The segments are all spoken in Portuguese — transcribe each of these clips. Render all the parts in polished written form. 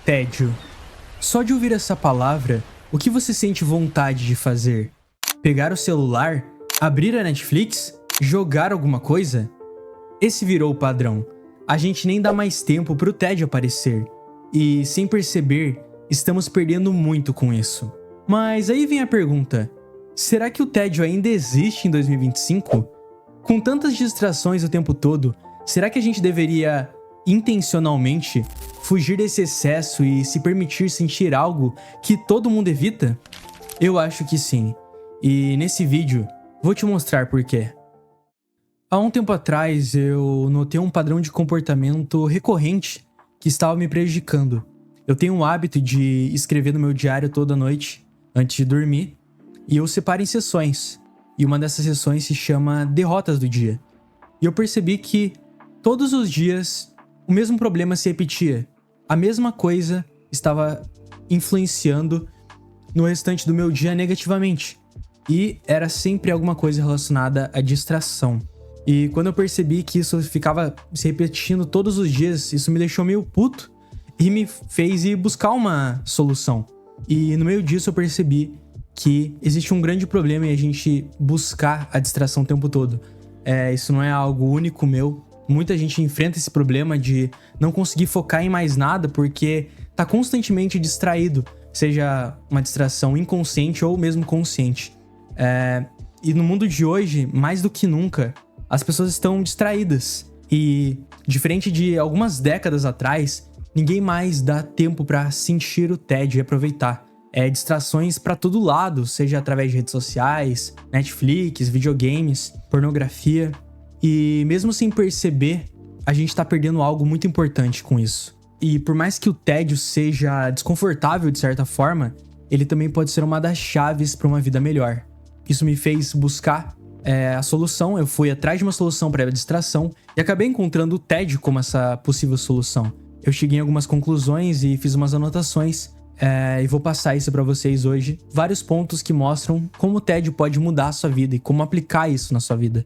Tédio. Só de ouvir essa palavra, o que você sente vontade de fazer? Pegar o celular? Abrir a Netflix? Jogar alguma coisa? Esse virou o padrão. A gente nem dá mais tempo pro tédio aparecer. E, sem perceber, estamos perdendo muito com isso. Mas aí vem a pergunta: será que o tédio ainda existe em 2025? Com tantas distrações o tempo todo, será que a gente deveria, intencionalmente, fugir desse excesso e se permitir sentir algo que todo mundo evita? Eu acho que sim. E nesse vídeo, vou te mostrar por quê. Há um tempo atrás, eu notei um padrão de comportamento recorrente que estava me prejudicando. Eu tenho o hábito de escrever no meu diário toda noite, antes de dormir, e eu separo em sessões. E uma dessas sessões se chama Derrotas do Dia. E eu percebi que, todos os dias, o mesmo problema se repetia. A mesma coisa estava influenciando no restante do meu dia negativamente. E era sempre alguma coisa relacionada à distração. E quando eu percebi que isso ficava se repetindo todos os dias, isso me deixou meio puto e me fez ir buscar uma solução. E no meio disso eu percebi que existe um grande problema em a gente buscar a distração o tempo todo. Isso não é algo único meu. Muita gente enfrenta esse problema de não conseguir focar em mais nada porque tá constantemente distraído, seja uma distração inconsciente ou mesmo consciente. E no mundo de hoje, mais do que nunca, as pessoas estão distraídas. E, diferente de algumas décadas atrás, ninguém mais dá tempo pra sentir o tédio e aproveitar. Distrações pra todo lado, seja através de redes sociais, Netflix, videogames, pornografia. E mesmo sem perceber, a gente tá perdendo algo muito importante com isso. E por mais que o tédio seja desconfortável de certa forma, ele também pode ser uma das chaves para uma vida melhor. Isso me fez buscar a solução. Eu fui atrás de uma solução para a distração e acabei encontrando o tédio como essa possível solução. Eu cheguei em algumas conclusões e fiz umas anotações e vou passar isso para vocês hoje. Vários pontos que mostram como o tédio pode mudar a sua vida e como aplicar isso na sua vida.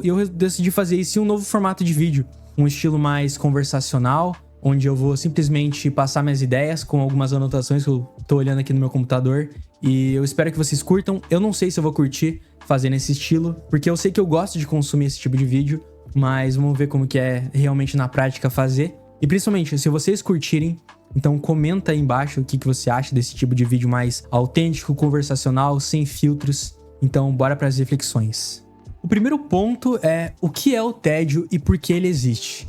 Eu decidi fazer isso em um novo formato de vídeo, um estilo mais conversacional, onde eu vou simplesmente passar minhas ideias com algumas anotações que eu tô olhando aqui no meu computador. E eu espero que vocês curtam. Eu não sei se eu vou curtir fazer nesse estilo, porque eu sei que eu gosto de consumir esse tipo de vídeo, mas vamos ver como que é realmente na prática fazer. E principalmente, se vocês curtirem, então comenta aí embaixo o que você acha desse tipo de vídeo mais autêntico, conversacional, sem filtros. Então bora para as reflexões. O primeiro ponto é o que é o tédio e por que ele existe.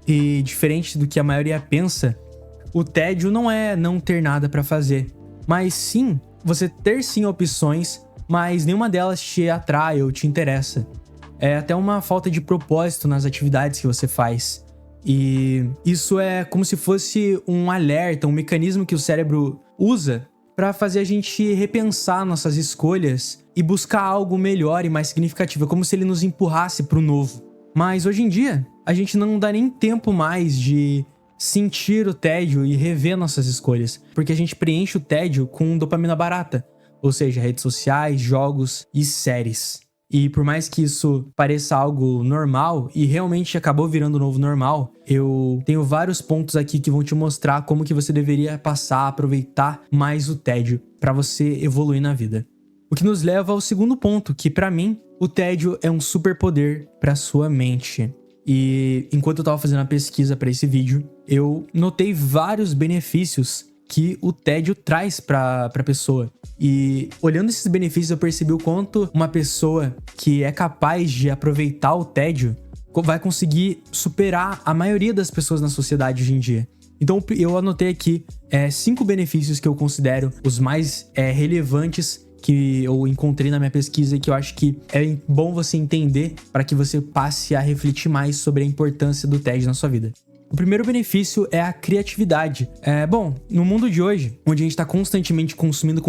E diferente do que a maioria pensa, o tédio não é não ter nada para fazer, mas sim você ter sim opções, mas nenhuma delas te atrai ou te interessa. É até uma falta de propósito nas atividades que você faz. E isso é como se fosse um alerta, um mecanismo que o cérebro usa para fazer a gente repensar nossas escolhas e buscar algo melhor e mais significativo, como se ele nos empurrasse para o novo. Mas hoje em dia, a gente não dá nem tempo mais de sentir o tédio e rever nossas escolhas, porque a gente preenche o tédio com dopamina barata, ou seja, redes sociais, jogos e séries. E por mais que isso pareça algo normal, e realmente acabou virando o novo normal, eu tenho vários pontos aqui que vão te mostrar como que você deveria passar a aproveitar mais o tédio para você evoluir na vida. O que nos leva ao segundo ponto, que pra mim, o tédio é um superpoder pra sua mente. E enquanto eu tava fazendo a pesquisa pra esse vídeo, eu notei vários benefícios que o tédio traz pra pessoa. E olhando esses benefícios, eu percebi o quanto uma pessoa que é capaz de aproveitar o tédio vai conseguir superar a maioria das pessoas na sociedade hoje em dia. Então eu anotei aqui 5 benefícios que eu considero os mais relevantes que eu encontrei na minha pesquisa e que eu acho que é bom você entender para que você passe a refletir mais sobre a importância do tédio na sua vida. O primeiro benefício é a criatividade. Bom, no mundo de hoje, onde a gente está constantemente consumindo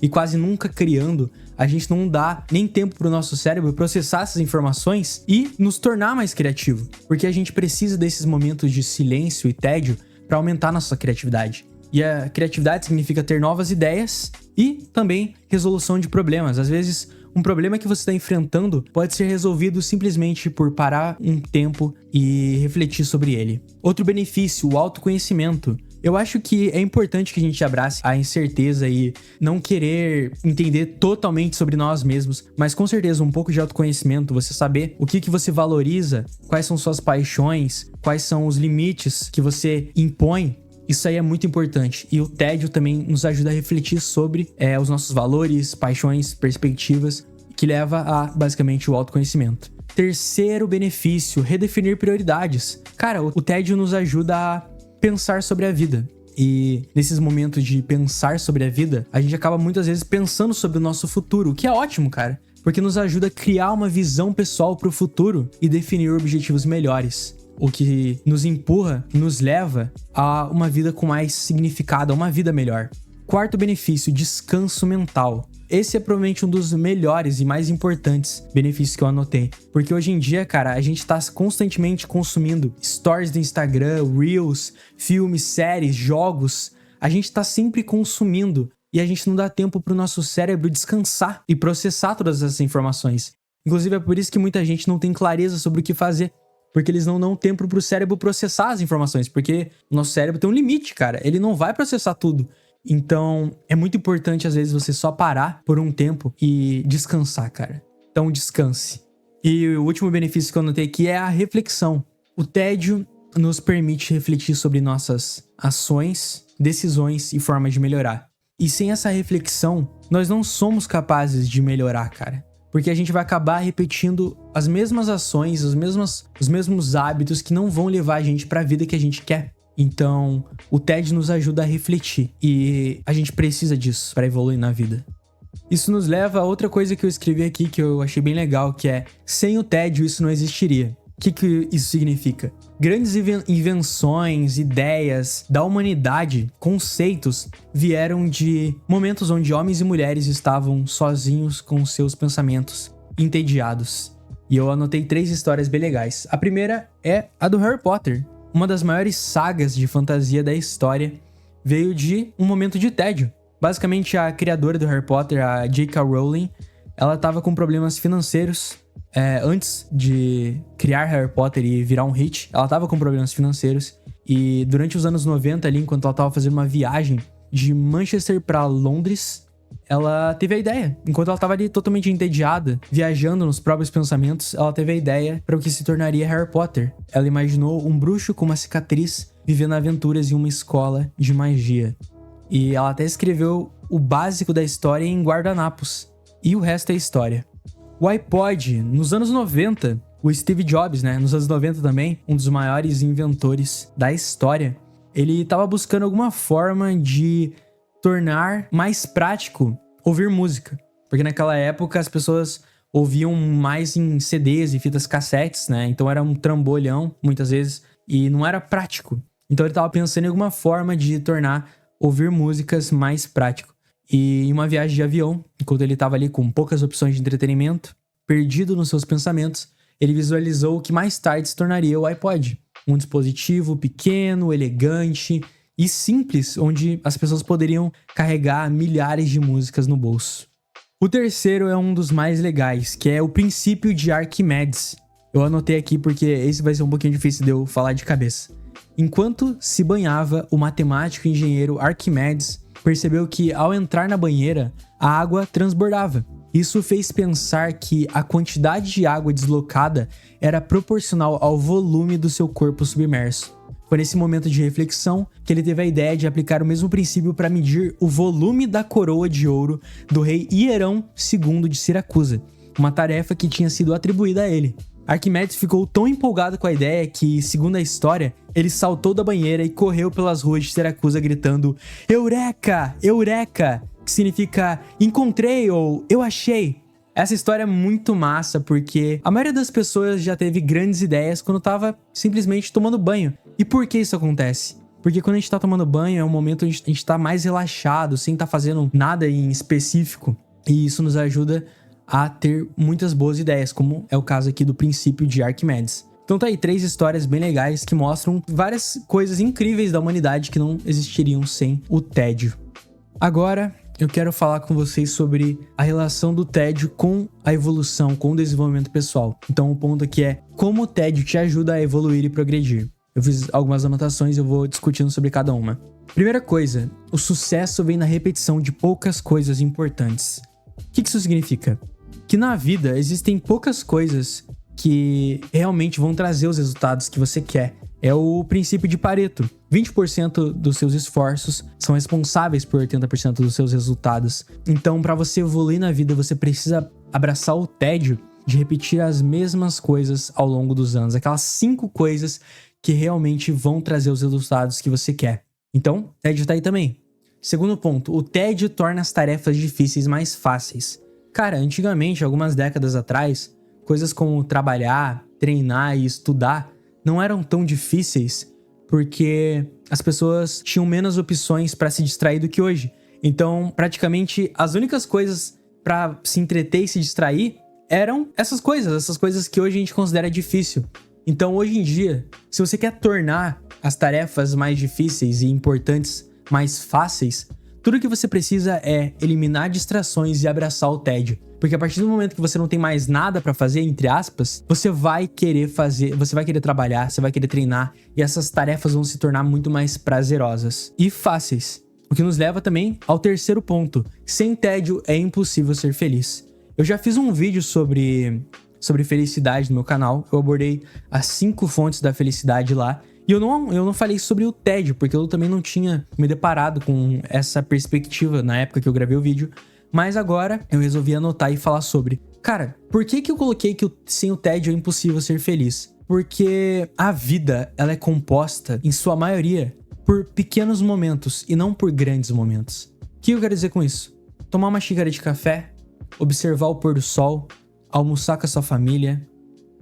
e quase nunca criando, a gente não dá nem tempo para o nosso cérebro processar essas informações e nos tornar mais criativo, porque a gente precisa desses momentos de silêncio e tédio para aumentar nossa criatividade. E a criatividade significa ter novas ideias e também resolução de problemas. Às vezes, um problema que você está enfrentando pode ser resolvido simplesmente por parar um tempo e refletir sobre ele. Outro benefício, o autoconhecimento. Eu acho que é importante que a gente abrace a incerteza e não querer entender totalmente sobre nós mesmos, mas com certeza um pouco de autoconhecimento, você saber o que você valoriza, quais são suas paixões, quais são os limites que você impõe. Isso aí é muito importante. E o tédio também nos ajuda a refletir sobre os nossos valores, paixões, perspectivas, que leva a, basicamente, o autoconhecimento. Terceiro benefício, redefinir prioridades. Cara, o tédio nos ajuda a pensar sobre a vida. E nesses momentos de pensar sobre a vida, a gente acaba muitas vezes pensando sobre o nosso futuro, o que é ótimo, cara. Porque nos ajuda a criar uma visão pessoal pro futuro e definir objetivos melhores. O que nos empurra, nos leva a uma vida com mais significado, a uma vida melhor. Quarto benefício, descanso mental. Esse é provavelmente um dos melhores e mais importantes benefícios que eu anotei. Porque hoje em dia, cara, a gente tá constantemente consumindo stories do Instagram, reels, filmes, séries, jogos. A gente tá sempre consumindo e a gente não dá tempo pro nosso cérebro descansar e processar todas essas informações. Inclusive é por isso que muita gente não tem clareza sobre o que fazer. Porque eles não dão tempo pro cérebro processar as informações. Porque o nosso cérebro tem um limite, cara. Ele não vai processar tudo. Então, é muito importante, às vezes, você só parar por um tempo e descansar, cara. Então, descanse. E o último benefício que eu anotei aqui é a reflexão. O tédio nos permite refletir sobre nossas ações, decisões e formas de melhorar. E sem essa reflexão, nós não somos capazes de melhorar, cara. Porque a gente vai acabar repetindo as mesmas ações, os mesmos hábitos que não vão levar a gente para a vida que a gente quer. Então, o TED nos ajuda a refletir e a gente precisa disso para evoluir na vida. Isso nos leva a outra coisa que eu escrevi aqui que eu achei bem legal, que é: sem o tédio isso não existiria. O que isso significa? Grandes invenções, ideias da humanidade, conceitos, vieram de momentos onde homens e mulheres estavam sozinhos com seus pensamentos, entediados. E eu anotei 3 histórias bem legais. A primeira é a do Harry Potter. Uma das maiores sagas de fantasia da história veio de um momento de tédio. Basicamente, a criadora do Harry Potter, a J.K. Rowling, ela estava com problemas financeiros. Antes de criar Harry Potter e virar um hit, ela estava com problemas financeiros. E durante os anos 90 ali, enquanto ela estava fazendo uma viagem de Manchester para Londres, ela teve a ideia. Enquanto ela estava ali totalmente entediada, viajando nos próprios pensamentos, ela teve a ideia para o que se tornaria Harry Potter. Ela imaginou um bruxo com uma cicatriz vivendo aventuras em uma escola de magia. E ela até escreveu o básico da história em guardanapos. E o resto é história. O iPod, nos anos 90, o Steve Jobs, nos anos 90 também, um dos maiores inventores da história, ele estava buscando alguma forma de tornar mais prático ouvir música. Porque naquela época as pessoas ouviam mais em CDs e fitas cassetes, Então era um trambolhão, muitas vezes, e não era prático. Então ele estava pensando em alguma forma de tornar ouvir músicas mais prático. E em uma viagem de avião, enquanto ele estava ali com poucas opções de entretenimento, perdido nos seus pensamentos, ele visualizou o que mais tarde se tornaria o iPod. Um dispositivo pequeno, elegante e simples, onde as pessoas poderiam carregar milhares de músicas no bolso. O terceiro é um dos mais legais, que é o princípio de Arquimedes. Eu anotei aqui porque esse vai ser um pouquinho difícil de eu falar de cabeça. Enquanto se banhava, o matemático e engenheiro Arquimedes percebeu que, ao entrar na banheira, a água transbordava. Isso fez pensar que a quantidade de água deslocada era proporcional ao volume do seu corpo submerso. Foi nesse momento de reflexão que ele teve a ideia de aplicar o mesmo princípio para medir o volume da coroa de ouro do rei Hierão II de Siracusa, uma tarefa que tinha sido atribuída a ele. Arquimedes ficou tão empolgado com a ideia que, segundo a história, ele saltou da banheira e correu pelas ruas de Siracusa gritando "Eureka! Eureka!", que significa "encontrei" ou "eu achei". Essa história é muito massa porque a maioria das pessoas já teve grandes ideias quando estava simplesmente tomando banho. E por que isso acontece? Porque quando a gente tá tomando banho é um momento onde a gente tá mais relaxado, sem estar fazendo nada em específico. E isso nos ajuda a ter muitas boas ideias, como é o caso aqui do princípio de Arquimedes. Então tá aí 3 histórias bem legais que mostram várias coisas incríveis da humanidade que não existiriam sem o tédio. Agora eu quero falar com vocês sobre a relação do tédio com a evolução, com o desenvolvimento pessoal. Então o ponto aqui é como o tédio te ajuda a evoluir e progredir. Eu fiz algumas anotações e eu vou discutindo sobre cada uma. Primeira coisa, o sucesso vem na repetição de poucas coisas importantes. O que isso significa? Que na vida existem poucas coisas que realmente vão trazer os resultados que você quer. É o princípio de Pareto. 20% dos seus esforços são responsáveis por 80% dos seus resultados. Então, para você evoluir na vida, você precisa abraçar o tédio de repetir as mesmas coisas ao longo dos anos. Aquelas 5 coisas que realmente vão trazer os resultados que você quer. Então, tédio tá aí também. Segundo ponto, o tédio torna as tarefas difíceis mais fáceis. Cara, antigamente, algumas décadas atrás, coisas como trabalhar, treinar e estudar não eram tão difíceis porque as pessoas tinham menos opções para se distrair do que hoje. Então, praticamente, as únicas coisas para se entreter e se distrair eram essas coisas que hoje a gente considera difícil. Então, hoje em dia, se você quer tornar as tarefas mais difíceis e importantes mais fáceis, tudo que você precisa é eliminar distrações e abraçar o tédio. Porque a partir do momento que você não tem mais nada pra fazer, entre aspas, você vai querer trabalhar, você vai querer treinar, e essas tarefas vão se tornar muito mais prazerosas e fáceis. O que nos leva também ao terceiro ponto. Sem tédio é impossível ser feliz. Eu já fiz um vídeo sobre felicidade no meu canal. Eu abordei as 5 fontes da felicidade lá. E eu não falei sobre o tédio, porque eu também não tinha me deparado com essa perspectiva na época que eu gravei o vídeo. Mas agora eu resolvi anotar e falar sobre. Cara, por que eu coloquei que sem o tédio é impossível ser feliz? Porque a vida, ela é composta, em sua maioria, por pequenos momentos e não por grandes momentos. O que eu quero dizer com isso? Tomar uma xícara de café, observar o pôr do sol, almoçar com a sua família,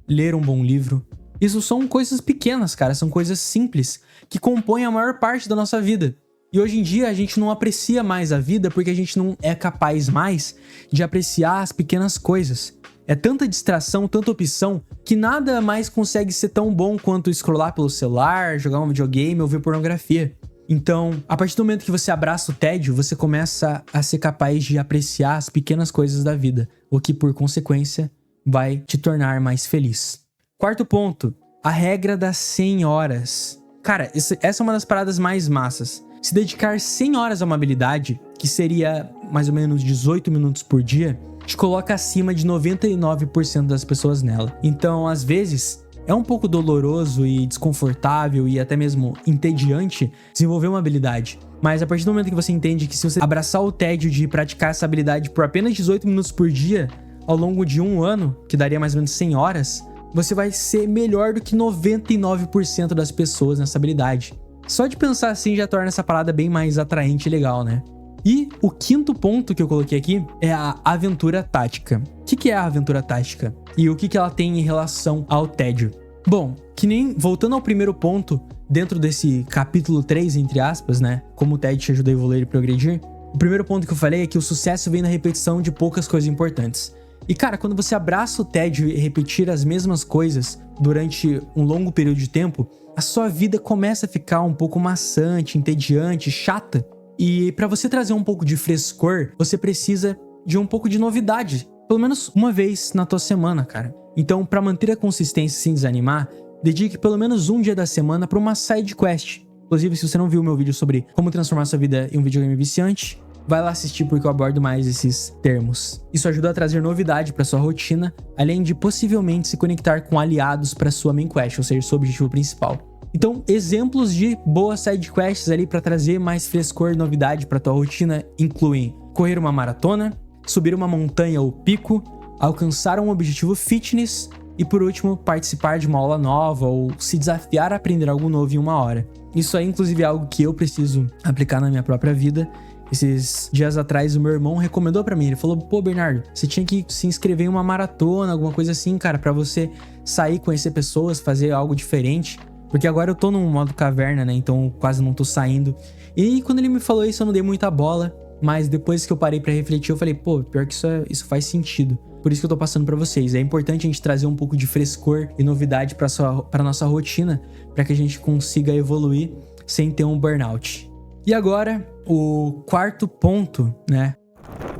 ler um bom livro. Isso são coisas pequenas, cara, são coisas simples que compõem a maior parte da nossa vida. E hoje em dia a gente não aprecia mais a vida porque a gente não é capaz mais de apreciar as pequenas coisas. É tanta distração, tanta opção, que nada mais consegue ser tão bom quanto scrollar pelo celular, jogar um videogame ou ver pornografia. Então, a partir do momento que você abraça o tédio, você começa a ser capaz de apreciar as pequenas coisas da vida, o que, por consequência, vai te tornar mais feliz. Quarto ponto, a regra das 100 horas. Cara, essa é uma das paradas mais massas. Se dedicar 100 horas a uma habilidade, que seria mais ou menos 18 minutos por dia, te coloca acima de 99% das pessoas nela. Então, às vezes, é um pouco doloroso e desconfortável e até mesmo entediante desenvolver uma habilidade. Mas a partir do momento que você entende que se você abraçar o tédio de praticar essa habilidade por apenas 18 minutos por dia, ao longo de um ano, que daria mais ou menos 100 horas, você vai ser melhor do que 99% das pessoas nessa habilidade. Só de pensar assim já torna essa parada bem mais atraente e legal, né? E o quinto ponto que eu coloquei aqui é a aventura tática. O que é a aventura tática? E o que ela tem em relação ao tédio? Bom, que nem voltando ao primeiro ponto, dentro desse capítulo 3, entre aspas, né? Como o tédio te ajuda a evoluir e progredir. O primeiro ponto que eu falei é que o sucesso vem na repetição de poucas coisas importantes. E cara, quando você abraça o tédio e repetir as mesmas coisas durante um longo período de tempo, a sua vida começa a ficar um pouco maçante, entediante, chata. E para você trazer um pouco de frescor, você precisa de um pouco de novidade. Pelo menos uma vez na tua semana, cara. Então, para manter a consistência sem desanimar, dedique pelo menos um dia da semana para uma side quest. Inclusive, se você não viu o meu vídeo sobre como transformar sua vida em um videogame viciante, vai lá assistir porque eu abordo mais esses termos. Isso ajuda a trazer novidade para sua rotina, além de possivelmente se conectar com aliados para sua main quest, ou seja, seu objetivo principal. Então, exemplos de boas side quests ali para trazer mais frescor e novidade para tua rotina incluem correr uma maratona, subir uma montanha ou pico, alcançar um objetivo fitness e, por último, participar de uma aula nova ou se desafiar a aprender algo novo em 1 hora. Isso aí, inclusive, é algo que eu preciso aplicar na minha própria vida. Esses dias atrás, o meu irmão recomendou pra mim. Ele falou, pô, Bernardo, você tinha que se inscrever em uma maratona, alguma coisa assim, cara, pra você sair, conhecer pessoas, fazer algo diferente. Porque agora eu tô num modo caverna, né, então quase não tô saindo. E quando ele me falou isso, eu não dei muita bola. Mas depois que eu parei pra refletir, eu falei, pô, pior que isso faz sentido. Por isso que eu tô passando pra vocês. É importante a gente trazer um pouco de frescor e novidade pra nossa rotina, pra que a gente consiga evoluir sem ter um burnout. E agora, o quarto ponto, né?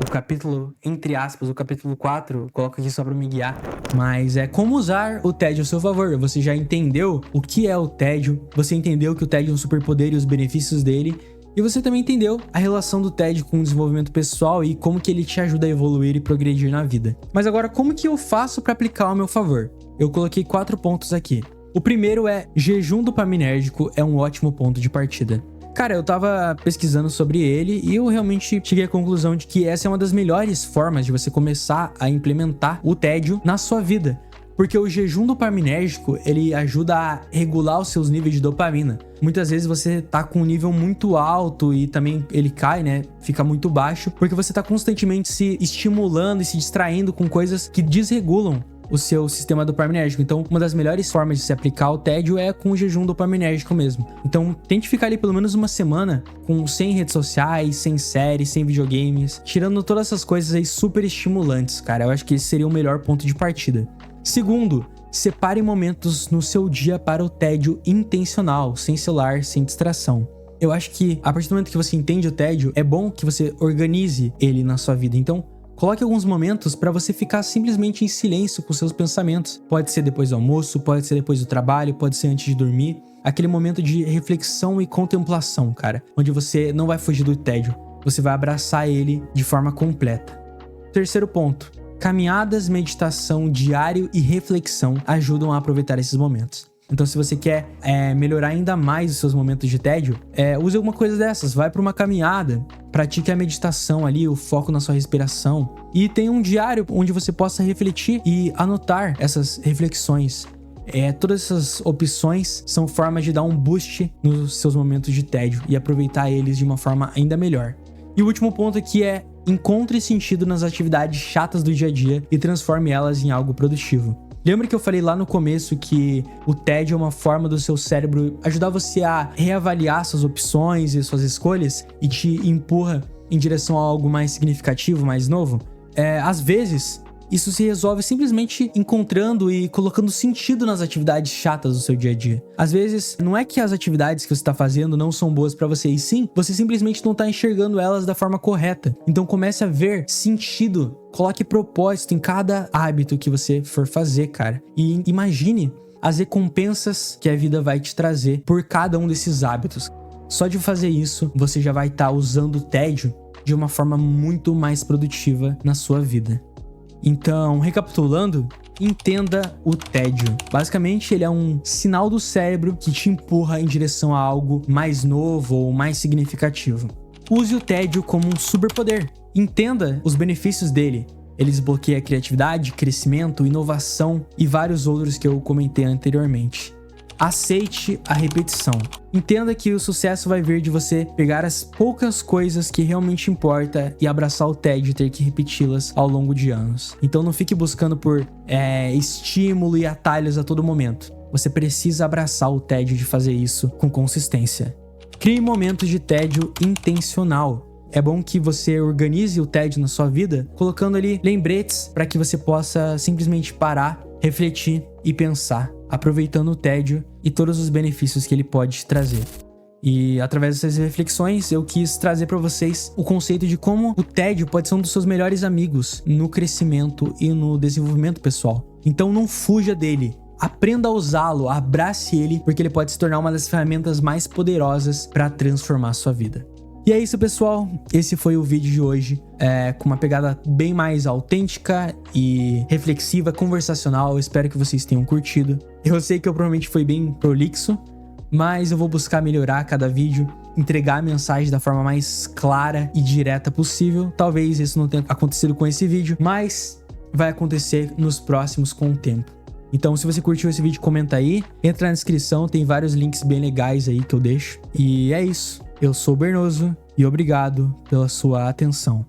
o capítulo, entre aspas, o capítulo 4, coloco aqui só pra me guiar, mas é como usar o tédio ao seu favor. Você já entendeu o que é o tédio, você entendeu que o tédio é um superpoder e os benefícios dele, e você também entendeu a relação do tédio com o desenvolvimento pessoal e como que ele te ajuda a evoluir e progredir na vida. Mas agora, como que eu faço para aplicar ao meu favor? Eu coloquei 4 pontos aqui. O primeiro é jejum dopaminérgico é um ótimo ponto de partida. Cara, eu tava pesquisando sobre ele e eu realmente cheguei à conclusão de que essa é uma das melhores formas de você começar a implementar o tédio na sua vida. Porque o jejum dopaminérgico, ele ajuda a regular os seus níveis de dopamina. Muitas vezes você tá com um nível muito alto e também ele cai, né? Fica muito baixo, porque você tá constantemente se estimulando e se distraindo com coisas que desregulam o seu sistema dopaminérgico. Então, uma das melhores formas de se aplicar o tédio é com o jejum dopaminérgico mesmo. Então, tente ficar ali pelo menos uma semana sem redes sociais, sem séries, sem videogames, tirando todas essas coisas aí super estimulantes, cara. Eu acho que esse seria o melhor ponto de partida. Segundo, separe momentos no seu dia para o tédio intencional, sem celular, sem distração. Eu acho que a partir do momento que você entende o tédio, é bom que você organize ele na sua vida. Então, coloque alguns momentos para você ficar simplesmente em silêncio com seus pensamentos. Pode ser depois do almoço, pode ser depois do trabalho, pode ser antes de dormir. Aquele momento de reflexão e contemplação, cara, onde você não vai fugir do tédio, você vai abraçar ele de forma completa. Terceiro ponto. Caminhadas, meditação, diário e reflexão ajudam a aproveitar esses momentos. Então, se você quer melhorar ainda mais os seus momentos de tédio, use alguma coisa dessas. Vai para uma caminhada, pratique a meditação ali, o foco na sua respiração. E tenha um diário onde você possa refletir e anotar essas reflexões. Todas essas opções são formas de dar um boost nos seus momentos de tédio e aproveitar eles de uma forma ainda melhor. E o último ponto aqui é: encontre sentido nas atividades chatas do dia a dia e transforme elas em algo produtivo. Lembra que eu falei lá no começo que o tédio é uma forma do seu cérebro ajudar você a reavaliar suas opções e suas escolhas e te empurra em direção a algo mais significativo, mais novo? Às vezes, isso se resolve simplesmente encontrando e colocando sentido nas atividades chatas do seu dia a dia. Às vezes, não é que as atividades que você está fazendo não são boas para você, e sim, você simplesmente não está enxergando elas da forma correta. Então comece a ver sentido, coloque propósito em cada hábito que você for fazer, cara. E imagine as recompensas que a vida vai te trazer por cada um desses hábitos. Só de fazer isso, você já vai estar usando o tédio de uma forma muito mais produtiva na sua vida. Então, recapitulando, entenda o tédio. Basicamente, ele é um sinal do cérebro que te empurra em direção a algo mais novo ou mais significativo. Use o tédio como um superpoder. Entenda os benefícios dele. Ele desbloqueia a criatividade, crescimento, inovação e vários outros que eu comentei anteriormente. Aceite a repetição. Entenda que o sucesso vai vir de você pegar as poucas coisas que realmente importam e abraçar o tédio e ter que repeti-las ao longo de anos. Então não fique buscando por estímulo e atalhos a todo momento. Você precisa abraçar o tédio de fazer isso com consistência. Crie momentos de tédio intencional. É bom que você organize o tédio na sua vida, colocando ali lembretes para que você possa simplesmente parar, refletir e pensar, aproveitando o tédio e todos os benefícios que ele pode te trazer. E através dessas reflexões, eu quis trazer para vocês o conceito de como o tédio pode ser um dos seus melhores amigos no crescimento e no desenvolvimento pessoal. Então não fuja dele. Aprenda a usá-lo, abrace ele, porque ele pode se tornar uma das ferramentas mais poderosas para transformar a sua vida. E é isso, pessoal. Esse foi o vídeo de hoje, com uma pegada bem mais autêntica e reflexiva, conversacional. Eu espero que vocês tenham curtido. Eu sei que eu provavelmente fui bem prolixo, mas eu vou buscar melhorar a cada vídeo, entregar a mensagem da forma mais clara e direta possível. Talvez isso não tenha acontecido com esse vídeo, mas vai acontecer nos próximos com o tempo. Então, se você curtiu esse vídeo, comenta aí. Entra na descrição, tem vários links bem legais aí que eu deixo. E é isso. Eu sou o Bernoso e obrigado pela sua atenção.